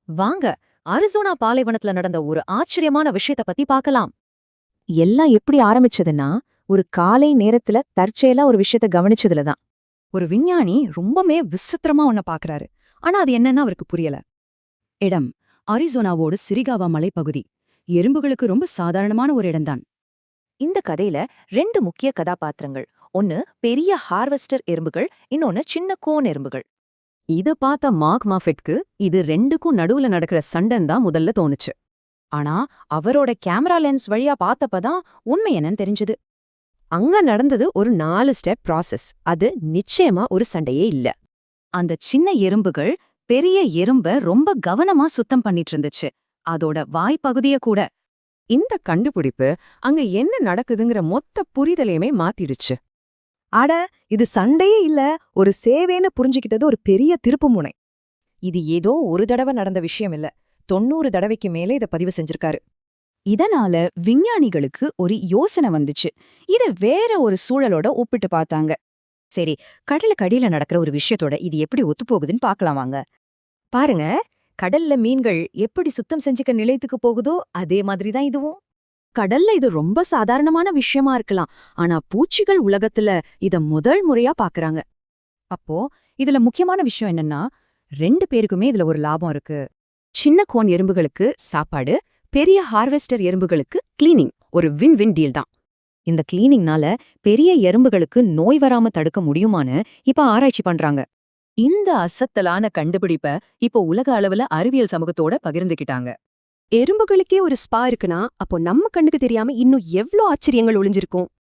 வாங்க, அரிசோனா பாலைவனத்துல நடந்த ஒரு ஆச்சரியமான விஷயத்த பத்தி பார்க்கலாம். எல்லாம் எப்படி ஆரம்பிச்சதுன்னா, ஒரு காலை நேரத்துல தற்செயலா ஒரு விஷயத்த கவனிச்சதுல தான். ஒரு விஞ்ஞானி ரொம்பவே விசித்திரமா ஒன்ன பாக்குறாரு. ஆனா அது என்னன்னு அவருக்கு புரியல. இடம் அரிசோனாவோட சிரிகாவா மலைப்பகுதி. எறும்புகளுக்கு ரொம்ப சாதாரணமான ஒரு இடம்தான். இந்த கதையில ரெண்டு முக்கிய கதாபாத்திரங்கள். ஒன்னு பெரிய ஹார்வெஸ்டர் எறும்புகள், இன்னொன்னு சின்ன கோன் எறும்புகள். இத பார்த்த மார்க் மாஃபெட்க்கு இது ரெண்டுக்கும் நடுவுல நடக்கிற சண்டன் தான் முதல்ல தோணுச்சு. ஆனா அவரோட கேமரா லென்ஸ் வழியா பார்த்தப்பதான் உண்மை என்னன்னு தெரிஞ்சது. அங்க நடந்தது ஒரு 4 ஸ்டெப் ப்ராசஸ். அது நிச்சயமா ஒரு சண்டையே இல்ல. அந்த சின்ன எறும்புகள் பெரிய எறும்ப ரொம்ப கவனமா சுத்தம் பண்ணிட்டு இருந்துச்சு. அதோட வாய்ப்பகுதிய கூட. இந்த கண்டுபிடிப்பு அங்க என்ன நடக்குதுங்கிற மொத்த புரிதலையுமே மாத்திடுச்சு. அட, இது சண்டையே இல்ல, ஒரு சேவேன்னு புரிஞ்சுக்கிட்டது ஒரு பெரிய திருப்புமுனை. இது ஏதோ ஒரு தடவை நடந்த விஷயம் இல்ல. 90 தடவைக்கு மேலே இத பதிவு செஞ்சிருக்காரு. இதனால விஞ்ஞானிகளுக்கு ஒரு யோசனை வந்துச்சு. இத வேற ஒரு சூழலோட ஒப்பிட்டு பார்த்தாங்க. சரி, கடலுக்கு அடியில நடக்கிற ஒரு விஷயத்தோட இது எப்படி ஒத்துப்போகுதுன்னு பார்க்கலாம் வாங்க. பாருங்க, கடல்ல மீன்கள் எப்படி சுத்தம் செஞ்சுக்க நிலையத்துக்கு போகுதோ அதே மாதிரி தான் இதுவும். கடல்ல இது ரொம்ப சாதாரணமான விஷயமா இருக்கலாம். ஆனா பூச்சிகள் உலகத்துல இத முதல் முறையா பாக்குறாங்க. அப்போ இதுல முக்கியமான விஷயம் என்னன்னா, 2 பேருக்குமே இதுல ஒரு லாபம் இருக்கு. சின்ன கோன் எறும்புகளுக்கு சாப்பாடு, பெரிய ஹார்வெஸ்டர் எறும்புகளுக்கு கிளீனிங். ஒரு வின் வின் டீல் தான். இந்த கிளீனிங்னால பெரிய எறும்புகளுக்கு நோய் வராம தடுக்க முடியுமான்னு இப்ப ஆராய்ச்சி பண்றாங்க. இந்த அசத்தலான கண்டுபிடிப்ப இப்போ உலக அளவுல அறிவியல் சமூகத்தோட பகிர்ந்துக்கிட்டாங்க. எறும்புகளுக்கே ஒரு ஸ்பா இருக்குன்னா, அப்போ நம்ம கண்ணுக்கு தெரியாம இன்னும் எவ்ளோ ஆச்சரியங்கள் ஒளிஞ்சிருக்கும்.